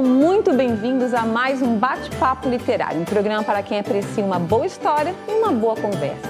Sejam muito bem-vindos a mais um Bate-Papo Literário, um programa para quem aprecia uma boa história e uma boa conversa.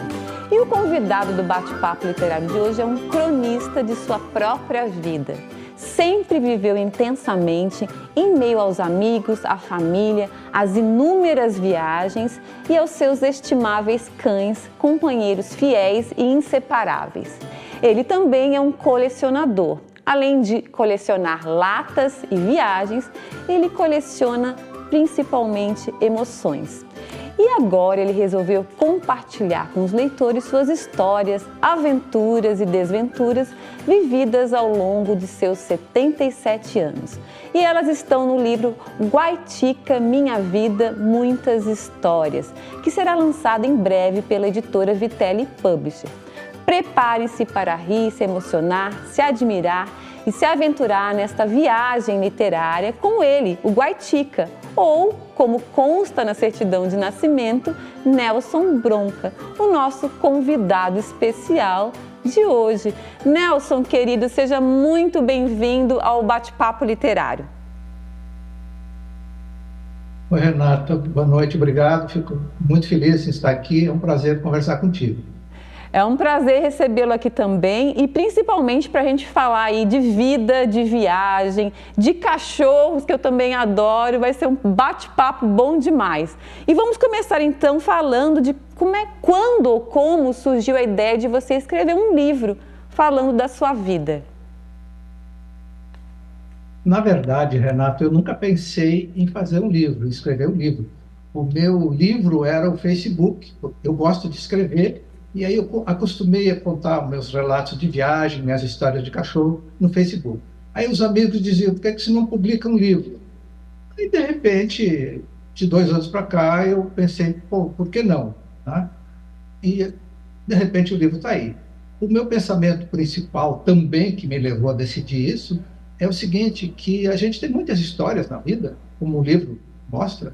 E o convidado do Bate-Papo Literário de hoje é um cronista de sua própria vida. Sempre viveu intensamente em meio aos amigos, à família, às inúmeras viagens e aos seus estimáveis cães, companheiros fiéis e inseparáveis. Ele também é um colecionador. Além de colecionar latas e viagens, ele coleciona principalmente emoções. E agora ele resolveu compartilhar com os leitores suas histórias, aventuras e desventuras vividas ao longo de seus 77 anos. E elas estão no livro Guaitica, Minha Vida, Muitas Histórias, que será lançado em breve pela editora Vitelli Publisher. Prepare-se para rir, se emocionar, se admirar e se aventurar nesta viagem literária com ele, o Guaitica, ou, como consta na certidão de nascimento, Nelson Bronca, o nosso convidado especial de hoje. Nelson, querido, seja muito bem-vindo ao Bate-Papo Literário. Oi, Renata, boa noite, obrigado. Fico muito feliz em estar aqui, é um prazer conversar contigo. É um prazer recebê-lo aqui também e principalmente para a gente falar aí de vida, de viagem, de cachorros, que eu também adoro. Vai ser um bate-papo bom demais. E vamos começar então falando de quando ou como surgiu a ideia de você escrever um livro falando da sua vida. Na verdade, Renato, eu nunca pensei em fazer um livro, escrever um livro. O meu livro era o Facebook. Eu gosto de escrever. E aí eu acostumei a contar meus relatos de viagem, minhas histórias de cachorro no Facebook. Aí os amigos diziam, por que você não publica um livro? E de repente, de 2 anos para cá, eu pensei, por que não? Tá? E de repente o livro está aí. O meu pensamento principal também, que me levou a decidir isso, é o seguinte, que a gente tem muitas histórias na vida, como o livro mostra,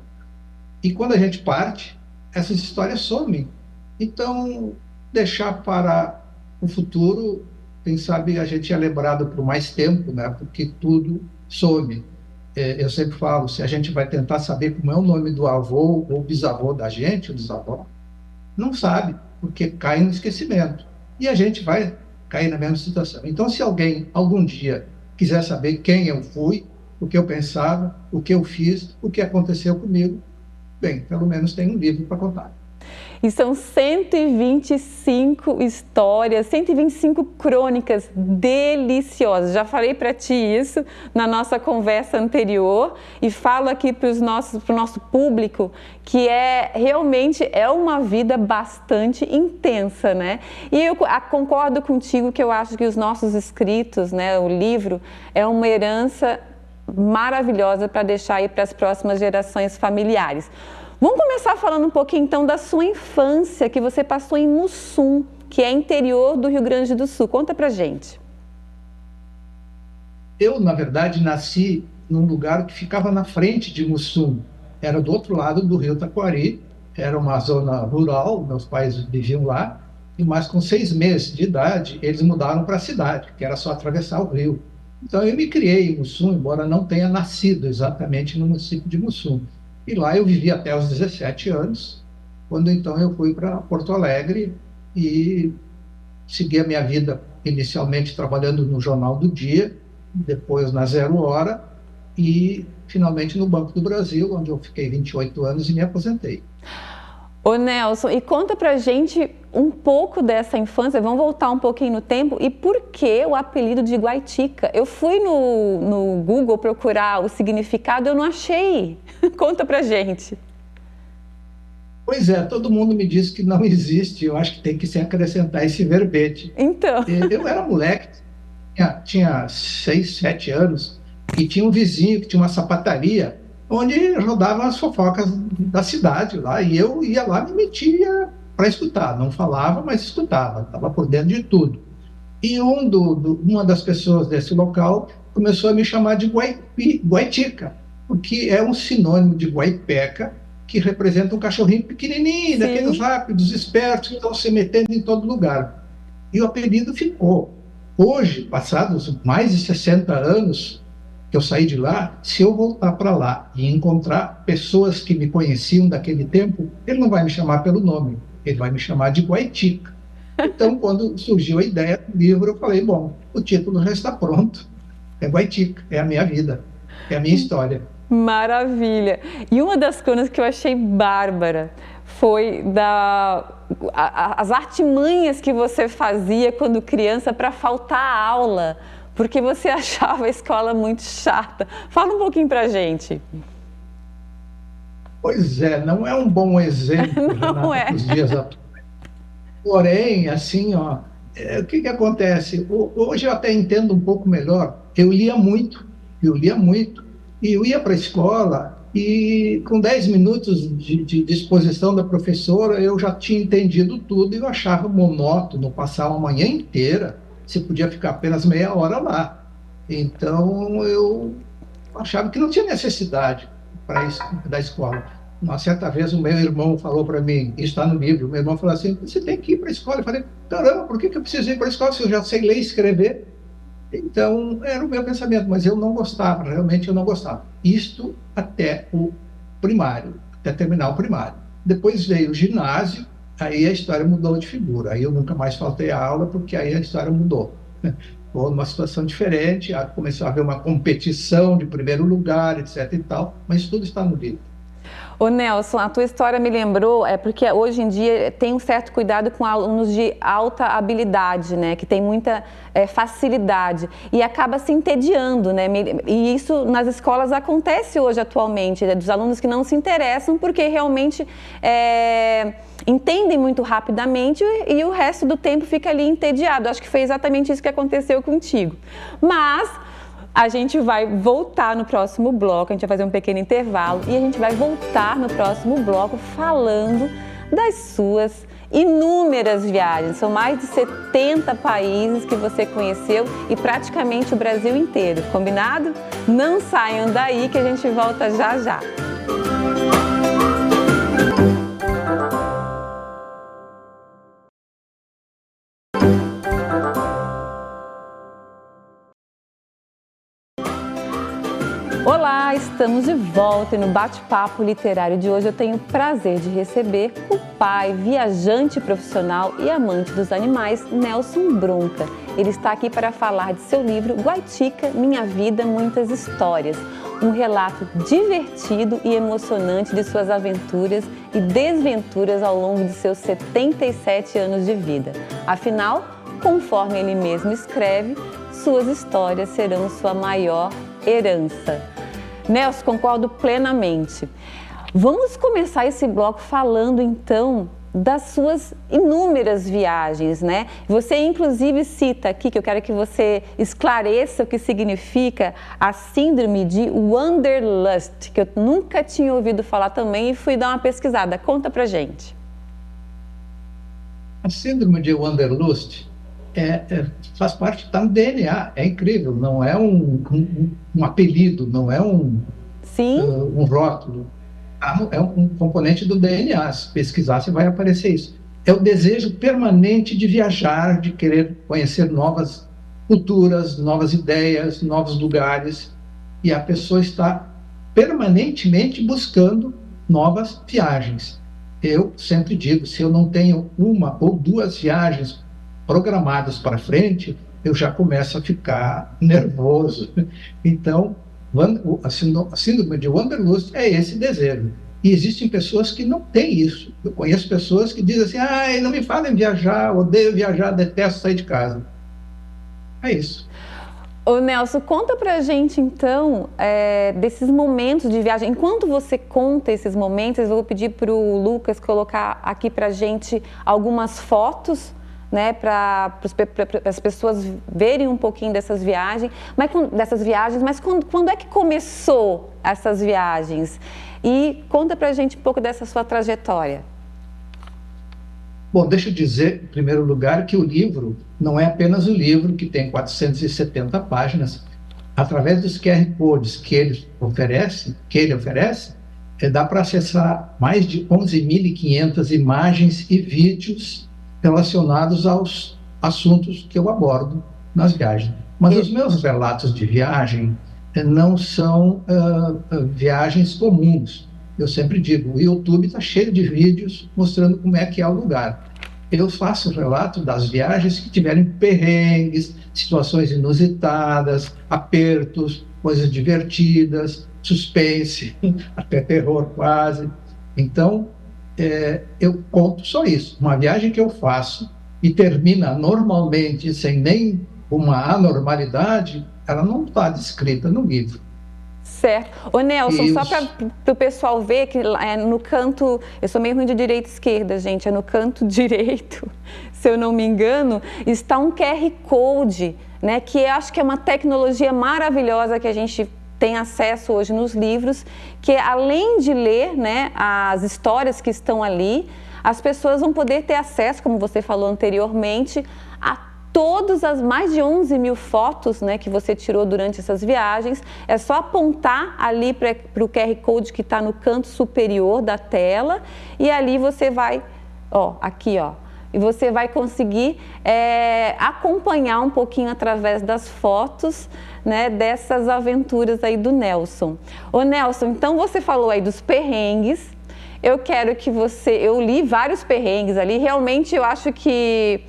e quando a gente parte, essas histórias somem. Então, deixar para o futuro, quem sabe a gente é lembrado por mais tempo, né? Porque tudo some. Eu sempre falo, se a gente vai tentar saber como é o nome do avô ou bisavô da gente, o bisavô, não sabe, porque cai no esquecimento. E a gente vai cair na mesma situação. Então, se alguém, algum dia, quiser saber quem eu fui, o que eu pensava, o que eu fiz, o que aconteceu comigo, bem, pelo menos tem um livro para contar. E são 125 histórias, 125 crônicas deliciosas. Já falei para ti isso na nossa conversa anterior e falo aqui para o nosso público que realmente é uma vida bastante intensa, né? E eu concordo contigo que eu acho que os nossos escritos, né, o livro, é uma herança maravilhosa para deixar aí para as próximas gerações familiares. Vamos começar falando um pouquinho, então, da sua infância, que você passou em Mussum, que é interior do Rio Grande do Sul. Conta pra gente. Eu, na verdade, nasci num lugar que ficava na frente de Mussum. Era do outro lado do Rio Taquari, era uma zona rural, meus pais viviam lá, mas com 6 meses de idade, eles mudaram para a cidade, que era só atravessar o rio. Então, eu me criei em Mussum, embora não tenha nascido exatamente no município de Mussum. E lá eu vivi até os 17 anos, quando então eu fui para Porto Alegre e segui a minha vida inicialmente trabalhando no Jornal do Dia, depois na Zero Hora e finalmente no Banco do Brasil, onde eu fiquei 28 anos e me aposentei. Ô Nelson, e conta pra gente um pouco dessa infância, vamos voltar um pouquinho no tempo, e por que o apelido de Guaitica? Eu fui no Google procurar o significado, eu não achei. Conta pra gente. Pois é, todo mundo me diz que não existe, eu acho que tem que se acrescentar esse verbete. Então. Eu era moleque, tinha 6, 7 anos, e tinha um vizinho que tinha uma sapataria, onde rodavam as fofocas da cidade lá, e eu ia lá e me metia para escutar, não falava, mas escutava, estava por dentro de tudo. E uma das pessoas desse local começou a me chamar de Guaitica, porque é um sinônimo de guaipeca, que representa um cachorrinho pequenininho, daqueles rápidos, espertos, que estão se metendo em todo lugar. E o apelido ficou. Hoje, passados mais de 60 anos, que eu saí de lá, se eu voltar para lá e encontrar pessoas que me conheciam daquele tempo, ele não vai me chamar pelo nome, ele vai me chamar de Guaitica. Então, quando surgiu a ideia do livro, eu falei, bom, o título já está pronto, é Guaitica, é a minha vida, é a minha história. Maravilha! E uma das coisas que eu achei bárbara foi as artimanhas que você fazia quando criança para faltar aula, porque você achava a escola muito chata. Fala um pouquinho pra gente. Pois é, não é um bom exemplo, Não Renata, é? nos dias atuais. Porém, assim, ó, o que que acontece? Hoje eu até entendo um pouco melhor. Eu lia muito, e eu ia para a escola e com 10 minutos de disposição da professora eu já tinha entendido tudo e eu achava monótono passar uma manhã inteira, se podia ficar apenas meia hora lá. Então eu achava que não tinha necessidade para isso da escola. Uma certa vez o meu irmão falou para mim, isso está no livro, o meu irmão falou assim, você tem que ir para a escola. Eu falei, caramba, por que eu preciso ir para a escola se eu já sei ler e escrever? Então, era o meu pensamento, mas eu não gostava, realmente eu não gostava. Isto até o primário, até terminar o primário. Depois veio o ginásio, aí a história mudou de figura. Aí eu nunca mais faltei a aula, porque aí a história mudou. Ou numa situação diferente, começou a haver uma competição de primeiro lugar, etc e tal, mas tudo está no livro. Ô Nelson, a tua história me lembrou, porque hoje em dia tem um certo cuidado com alunos de alta habilidade, né, que tem muita facilidade e acaba se entediando, né, e isso nas escolas acontece hoje atualmente, né, dos alunos que não se interessam porque realmente entendem muito rapidamente e o resto do tempo fica ali entediado. Acho que foi exatamente isso que aconteceu contigo. Mas a gente vai voltar no próximo bloco, a gente vai fazer um pequeno intervalo e a gente vai voltar no próximo bloco falando das suas inúmeras viagens. São mais de 70 países que você conheceu e praticamente o Brasil inteiro, combinado? Não saiam daí que a gente volta já já. Olá, estamos de volta e no bate-papo literário de hoje eu tenho o prazer de receber o pai, viajante profissional e amante dos animais, Nelson Brunca. Ele está aqui para falar de seu livro Guaitica, Minha Vida, Muitas Histórias. Um relato divertido e emocionante de suas aventuras e desventuras ao longo de seus 77 anos de vida. Afinal, conforme ele mesmo escreve, suas histórias serão sua maior herança. Nelson, concordo plenamente. Vamos começar esse bloco falando então das suas inúmeras viagens, né? Você inclusive cita aqui, que eu quero que você esclareça o que significa a síndrome de Wanderlust, que eu nunca tinha ouvido falar também e fui dar uma pesquisada. Conta pra gente. A síndrome de Wanderlust faz parte, está no DNA, é incrível, não é um apelido, não é um rótulo, é um componente do DNA. Se pesquisar, você vai aparecer isso. É o desejo permanente de viajar, de querer conhecer novas culturas, novas ideias, novos lugares, e a pessoa está permanentemente buscando novas viagens. Eu sempre digo, se eu não tenho uma ou duas viagens programadas para frente, eu já começo a ficar nervoso. Então, a síndrome de Wanderlust é esse desejo. E existem pessoas que não têm isso. Eu conheço pessoas que dizem assim, não me falem viajar, odeio viajar, detesto sair de casa. É isso. Ô Nelson, conta pra gente então desses momentos de viagem. Enquanto você conta esses momentos, eu vou pedir pro Lucas colocar aqui pra gente algumas fotos, né, para as pessoas verem um pouquinho dessas viagens. Mas quando é que começou essas viagens? E conta pra gente um pouco dessa sua trajetória. Bom, deixa eu dizer, em primeiro lugar, que o livro não é apenas o livro que tem 470 páginas. Através dos QR Codes que ele oferece, dá para acessar mais de 11.500 imagens e vídeos relacionados aos assuntos que eu abordo nas viagens. Mas os meus relatos de viagem não são viagens comuns. Eu sempre digo, o YouTube está cheio de vídeos mostrando como é que é o lugar. Eu faço relato das viagens que tiverem perrengues, situações inusitadas, apertos, coisas divertidas, suspense, até terror quase. Então, eu conto só isso. Uma viagem que eu faço e termina normalmente sem nem uma anormalidade, ela não está descrita no livro. Certo. Ô Nelson, só para o pessoal ver que no canto, eu sou meio ruim de direita e esquerda, gente, é no canto direito, se eu não me engano, está um QR Code, né, que eu acho que é uma tecnologia maravilhosa que a gente tem acesso hoje nos livros, que além de ler, né, as histórias que estão ali, as pessoas vão poder ter acesso, como você falou anteriormente, a todas as mais de 11 mil fotos, né, que você tirou durante essas viagens. É só apontar ali para o QR Code que está no canto superior da tela e ali você vai, aqui, e você vai conseguir acompanhar um pouquinho através das fotos, né, dessas aventuras aí do Nelson. Ô Nelson, então você falou aí dos perrengues. Eu quero que eu li vários perrengues ali, realmente eu acho que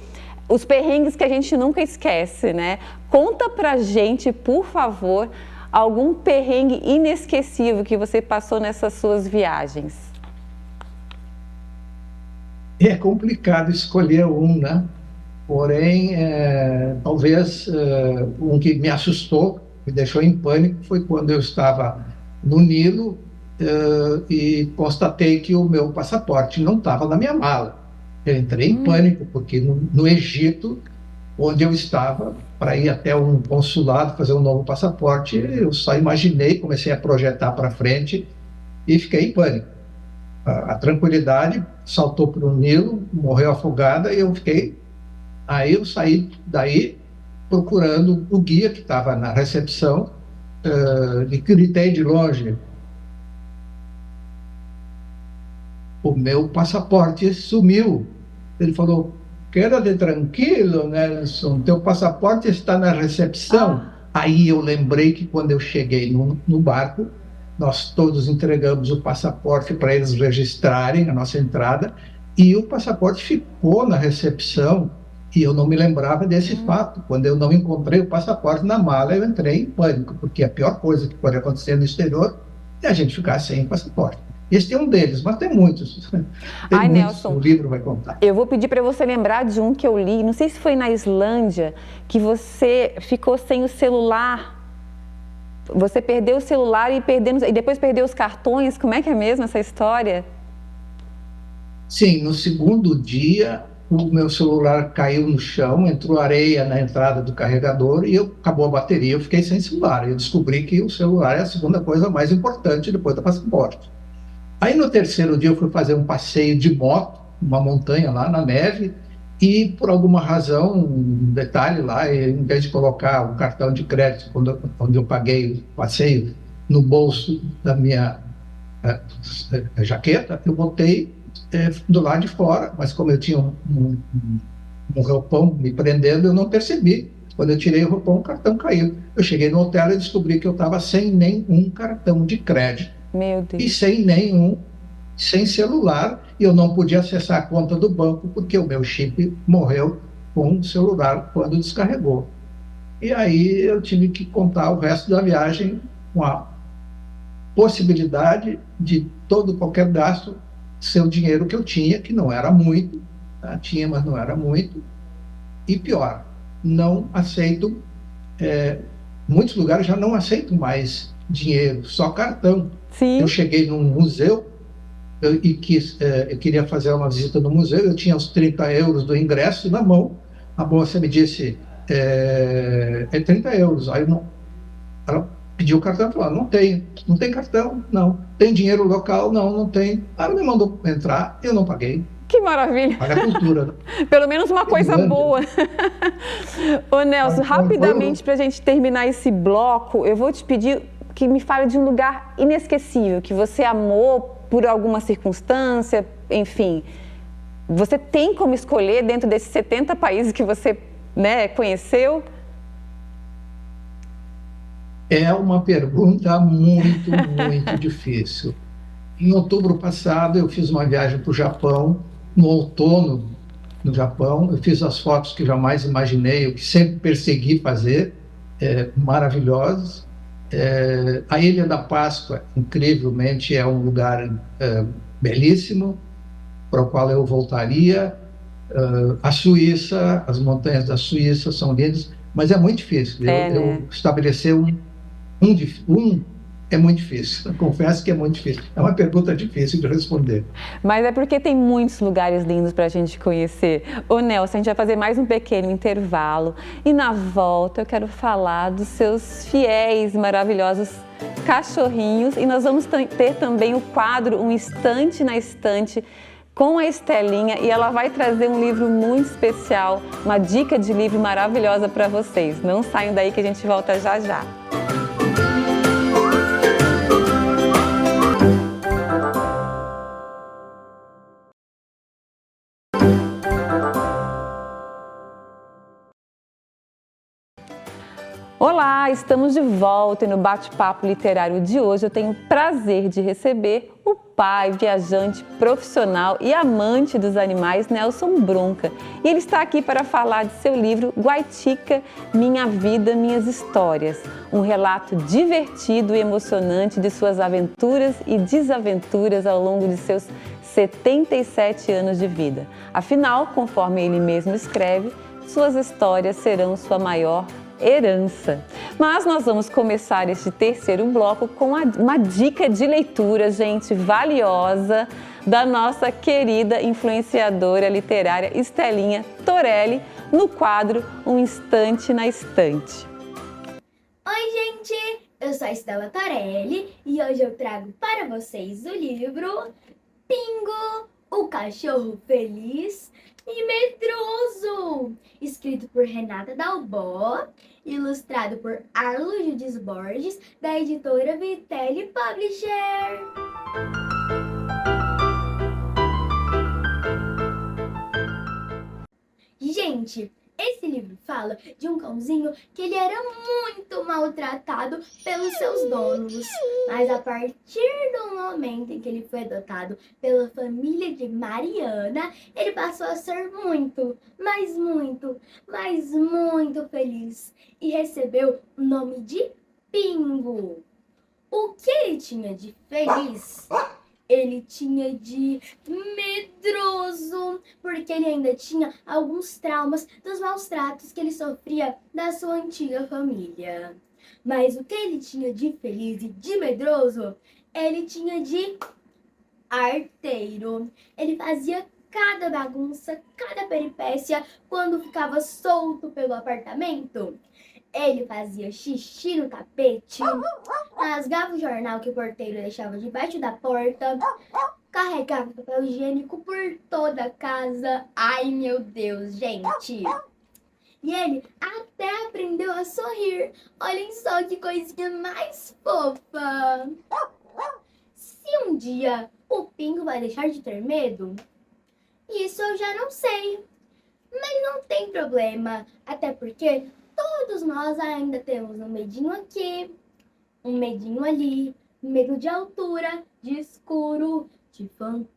os perrengues que a gente nunca esquece, né? Conta pra gente, por favor, algum perrengue inesquecível que você passou nessas suas viagens. É complicado escolher um, né? Porém, talvez um que me assustou, me deixou em pânico, foi quando eu estava no Nilo e constatei que o meu passaporte não estava na minha mala. Eu entrei em pânico, porque no Egito, onde eu estava, para ir até um consulado fazer um novo passaporte, eu só imaginei, comecei a projetar para frente e fiquei em pânico. A tranquilidade saltou para o Nilo, morreu afogada e eu fiquei. Aí eu saí daí procurando o guia que estava na recepção e gritei de longe: o meu passaporte sumiu. Ele falou: quédate tranquilo, Nelson, teu passaporte está na recepção. Aí eu lembrei que quando eu cheguei no barco, nós todos entregamos o passaporte para eles registrarem a nossa entrada, e o passaporte ficou na recepção, e eu não me lembrava desse fato. Quando eu não encontrei o passaporte na mala, eu entrei em pânico, porque a pior coisa que pode acontecer no exterior é a gente ficar sem passaporte. Esse é um deles, mas tem muitos. Tem muitos, Nelson, o livro vai contar. Eu vou pedir para você lembrar de um que eu li, não sei se foi na Islândia, que você ficou sem o celular. Você perdeu o celular e depois perdeu os cartões. Como é que é mesmo essa história? Sim, no segundo dia, o meu celular caiu no chão, entrou areia na entrada do carregador e acabou a bateria, eu fiquei sem celular. Eu descobri que o celular é a segunda coisa mais importante depois do passaporte. Aí no terceiro dia eu fui fazer um passeio de moto, uma montanha lá na neve, e por alguma razão, um detalhe lá, em vez de colocar o cartão de crédito, quando eu paguei o passeio, no bolso da minha jaqueta, eu botei do lado de fora, mas como eu tinha um roupão me prendendo, eu não percebi. Quando eu tirei o roupão, o cartão caiu. Eu cheguei no hotel e descobri que eu estava sem nenhum cartão de crédito. Meu Deus. E sem celular, e eu não podia acessar a conta do banco, porque o meu chip morreu com o celular quando descarregou. E aí eu tive que contar o resto da viagem com a possibilidade de qualquer gasto ser o dinheiro que eu tinha, que não era muito, tá? Tinha, mas não era muito. E pior, não aceito, muitos lugares já não aceitam mais dinheiro, só cartão. Sim. Eu cheguei num museu eu queria fazer uma visita no museu, eu tinha os 30 euros do ingresso na mão, a moça me disse, 30 euros. Aí ela pediu o cartão, falou: não tem cartão, não. Tem dinheiro local? Não tem. Ela me mandou entrar, eu não paguei. Que maravilha! Paga a cultura, né? Pelo menos uma coisa boa. Ô Nelson, rapidamente, para a gente terminar esse bloco, eu vou te pedir que me fale de um lugar inesquecível, que você amou por alguma circunstância, enfim. Você tem como escolher dentro desses 70 países que você, né, conheceu? É uma pergunta muito, muito difícil. Em outubro passado, eu fiz uma viagem para o Japão, no outono, no Japão. Eu fiz as fotos que jamais imaginei, o que sempre persegui fazer, maravilhosas. A Ilha da Páscoa, incrivelmente, é um lugar belíssimo, para o qual eu voltaria. A Suíça, as montanhas da Suíça são lindas, mas é muito difícil. É, né? Eu estabelecer um é muito difícil. Confesso que é muito difícil. É uma pergunta difícil de responder. Mas é porque tem muitos lugares lindos para a gente conhecer. Ô Nelson, a gente vai fazer mais um pequeno intervalo e na volta eu quero falar dos seus fiéis maravilhosos cachorrinhos e nós vamos ter também o quadro Um Instante na Estante com a Estelinha e ela vai trazer um livro muito especial, uma dica de livro maravilhosa para vocês. Não saiam daí que a gente volta já já. Olá, estamos de volta e no bate-papo literário de hoje eu tenho o prazer de receber o pai, viajante, profissional e amante dos animais, Nelson Brunca. E ele está aqui para falar de seu livro Guaitica, Minha Vida, Minhas Histórias. Um relato divertido e emocionante de suas aventuras e desaventuras ao longo de seus 77 anos de vida. Afinal, conforme ele mesmo escreve, suas histórias serão sua maior herança. Mas nós vamos começar este terceiro bloco com uma dica de leitura, gente, valiosa, da nossa querida influenciadora literária Estelinha Torelli, no quadro Um Instante na Estante. Oi, gente! Eu sou a Estela Torelli e hoje eu trago para vocês o livro Pingo, o Cachorro Feliz e Medroso, escrito por Renata Dalbó, ilustrado por Arlo Judes Borges, da editora Vitelli Publisher. Gente, esse livro fala de um cãozinho que ele era muito maltratado pelos seus donos, mas a partir do momento em que ele foi adotado pela família de Mariana, ele passou a ser muito, mas muito, mas muito feliz e recebeu o nome de Pingo. O que ele tinha de feliz? Ele tinha de medroso, porque ele ainda tinha alguns traumas dos maus tratos que ele sofria da sua antiga família. Mas o que ele tinha de feliz e de medroso, ele tinha de arteiro. Ele fazia cada bagunça, cada peripécia quando ficava solto pelo apartamento. Ele fazia xixi no tapete, rasgava o jornal que o porteiro deixava debaixo da porta, carregava papel higiênico por toda a casa. Ai, meu Deus, gente! E ele até aprendeu a sorrir. Olhem só que coisinha mais fofa! Se um dia o Pingo vai deixar de ter medo, isso eu já não sei. Mas não tem problema, até porque todos nós ainda temos um medinho aqui, um medinho ali, medo de altura, de escuro, de fantasmas.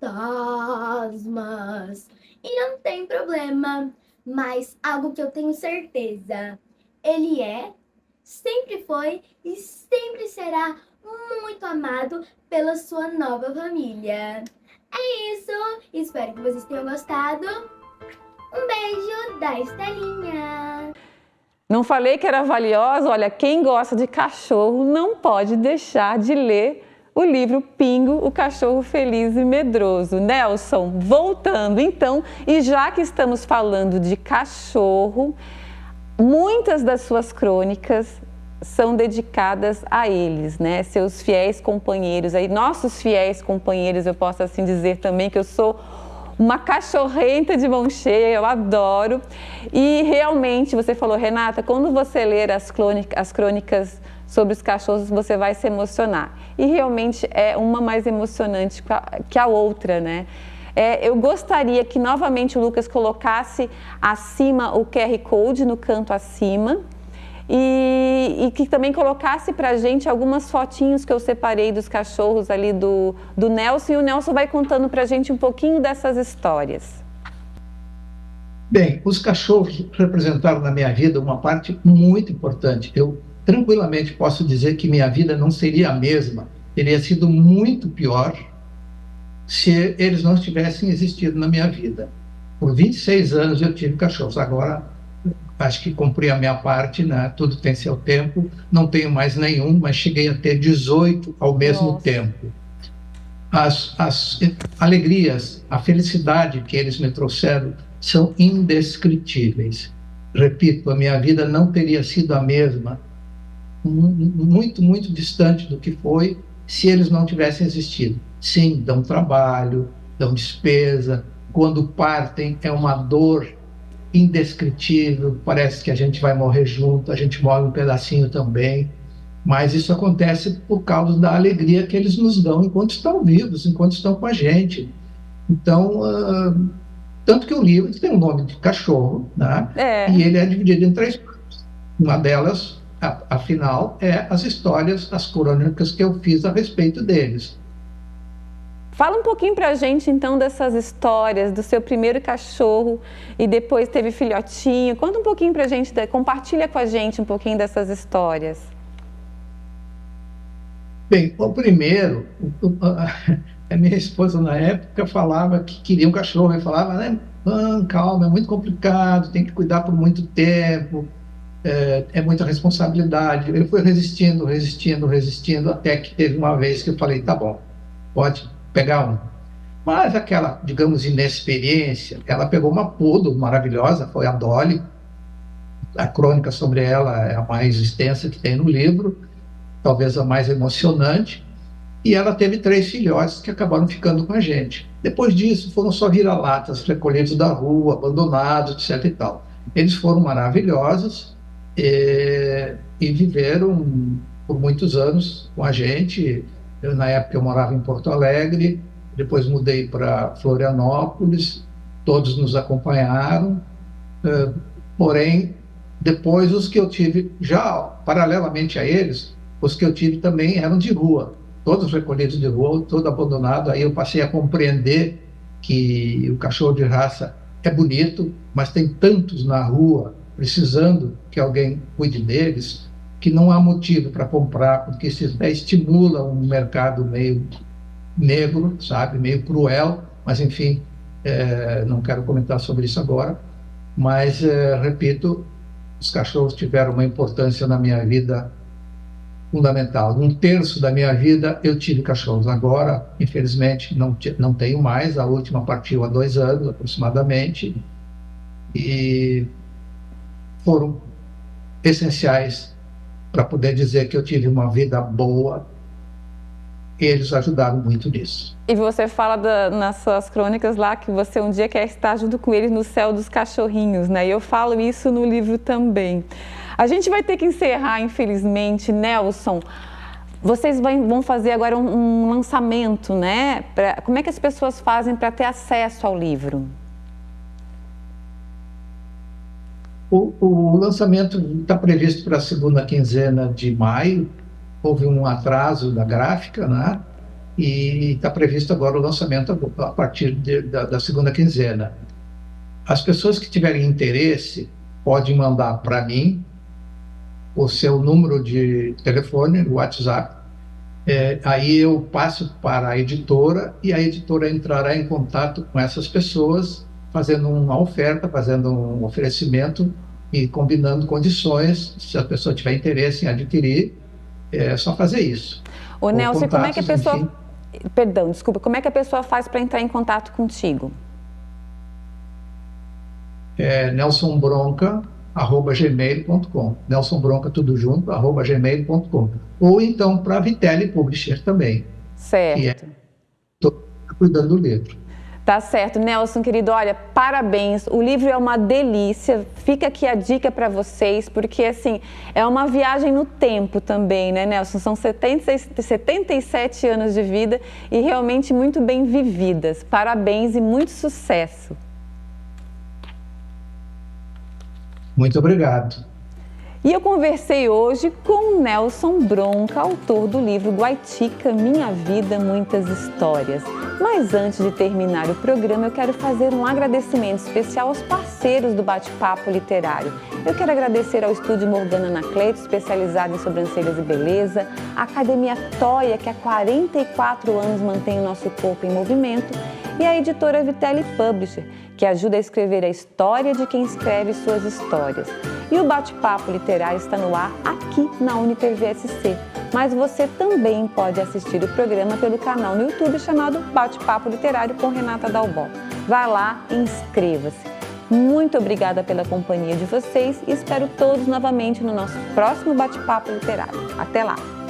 E não tem problema, mas algo que eu tenho certeza, ele sempre foi e sempre será muito amado pela sua nova família. É isso, espero que vocês tenham gostado. Um beijo da Estelinha! Não falei que era valiosa? Olha, quem gosta de cachorro não pode deixar de ler o livro Pingo, o Cachorro Feliz e Medroso. Nelson, voltando então, e já que estamos falando de cachorro, muitas das suas crônicas são dedicadas a eles, né? Seus fiéis companheiros, aí, nossos fiéis companheiros, eu posso assim dizer também que eu sou uma cachorrenta de mão cheia, eu adoro. E realmente, você falou, Renata, quando você ler as crônicas sobre os cachorros, você vai se emocionar. E realmente é uma mais emocionante que a outra, né? Eu gostaria que novamente o Lucas colocasse acima o QR Code no canto acima. e que também colocasse pra gente algumas fotinhos que eu separei dos cachorros ali do Nelson, e o Nelson vai contando pra gente um pouquinho dessas histórias. Bem, os cachorros representaram na minha vida uma parte muito importante. Eu tranquilamente posso dizer que minha vida não seria a mesma, teria sido muito pior se eles não tivessem existido na minha vida. Por 26 anos eu tive cachorros, agora acho que cumpri a minha parte, né? Tudo tem seu tempo, não tenho mais nenhum, mas cheguei a ter 18 ao mesmo tempo. As alegrias, a felicidade que eles me trouxeram são indescritíveis. Repito, a minha vida não teria sido a mesma, muito, muito distante do que foi, se eles não tivessem existido. Sim, dão trabalho, dão despesa, quando partem é uma dor indescritível, parece que a gente vai morrer junto, a gente morre um pedacinho também, mas isso acontece por causa da alegria que eles nos dão enquanto estão vivos, enquanto estão com a gente. Então, tanto que o livro tem o nome de Cachorro, né? E ele é dividido em 3 partes. Uma delas, afinal, é as histórias, as crônicas que eu fiz a respeito deles. Fala um pouquinho pra gente, então, dessas histórias, do seu primeiro cachorro e depois teve filhotinho. Conta um pouquinho pra gente, compartilha com a gente um pouquinho dessas histórias. Bem, o primeiro, a minha esposa na época falava que queria um cachorro. Eu falava, né, calma, é muito complicado, tem que cuidar por muito tempo, é muita responsabilidade. Ele foi resistindo, até que teve uma vez que eu falei, tá bom, pode pegar um. Mas aquela, digamos, inexperiência, ela pegou uma poodle maravilhosa, foi a Dolly. A crônica sobre ela é a mais extensa que tem no livro, talvez a mais emocionante, e ela teve 3 filhotes que acabaram ficando com a gente. Depois disso, foram só vira-latas recolhidos da rua, abandonados, etc. e tal. Eles foram maravilhosos e viveram por muitos anos com a gente. Na época eu morava em Porto Alegre, depois mudei para Florianópolis, todos nos acompanharam, porém, depois os que eu tive, já paralelamente a eles, os que eu tive também eram de rua, todos recolhidos de rua, todo abandonado. Aí eu passei a compreender que o cachorro de raça é bonito, mas tem tantos na rua precisando que alguém cuide deles, que não há motivo para comprar, porque isso estimula um mercado meio negro, sabe, meio cruel, mas enfim, não quero comentar sobre isso agora, mas, repito, os cachorros tiveram uma importância na minha vida fundamental. 1/3 da minha vida eu tive cachorros. Agora, infelizmente, não tenho mais. A última partiu há 2 anos, aproximadamente, e foram essenciais para poder dizer que eu tive uma vida boa. Eles ajudaram muito nisso. E você fala nas suas crônicas lá que você um dia quer estar junto com eles no céu dos cachorrinhos, né? E eu falo isso no livro também. A gente vai ter que encerrar, infelizmente. Nelson, vocês vão fazer agora um lançamento, né? Como é que as pessoas fazem para ter acesso ao livro? O lançamento está previsto para a segunda quinzena de maio. Houve um atraso da gráfica, né? E está previsto agora o lançamento a partir da segunda quinzena. As pessoas que tiverem interesse podem mandar para mim o seu número de telefone, o WhatsApp. Aí eu passo para a editora e a editora entrará em contato com essas pessoas, fazendo uma oferta, fazendo um oferecimento e combinando condições. Se a pessoa tiver interesse em adquirir, é só fazer isso. Ô Nelson, como é que a pessoa... Enfim... Perdão, desculpa. Como é que a pessoa faz para entrar em contato contigo? nelsonbronca@gmail.com. Nelson Bronca, tudo junto, @gmail.com. Ou então para a Vitelli Publisher também. Certo. Estou cuidando do livro. Tá certo, Nelson, querido, olha, parabéns, o livro é uma delícia, fica aqui a dica para vocês, porque assim, é uma viagem no tempo também, né, Nelson? São 77 anos de vida e realmente muito bem vividas. Parabéns e muito sucesso. Muito obrigado. E eu conversei hoje com o Nelson Bronca, autor do livro Guaitica, Minha Vida, Muitas Histórias. Mas antes de terminar o programa, eu quero fazer um agradecimento especial aos parceiros do Bate-Papo Literário. Eu quero agradecer ao Estúdio Morgana Anacleto, especializado em sobrancelhas e beleza, a Academia Toia, que há 44 anos mantém o nosso corpo em movimento, e a editora Vitelli Publisher, que ajuda a escrever a história de quem escreve suas histórias. E o Bate-Papo Literário está no ar aqui na UniTV-SC, mas você também pode assistir o programa pelo canal no YouTube chamado Bate-Papo Literário com Renata Dalbó. Vá lá e inscreva-se. Muito obrigada pela companhia de vocês e espero todos novamente no nosso próximo Bate-Papo Literário. Até lá!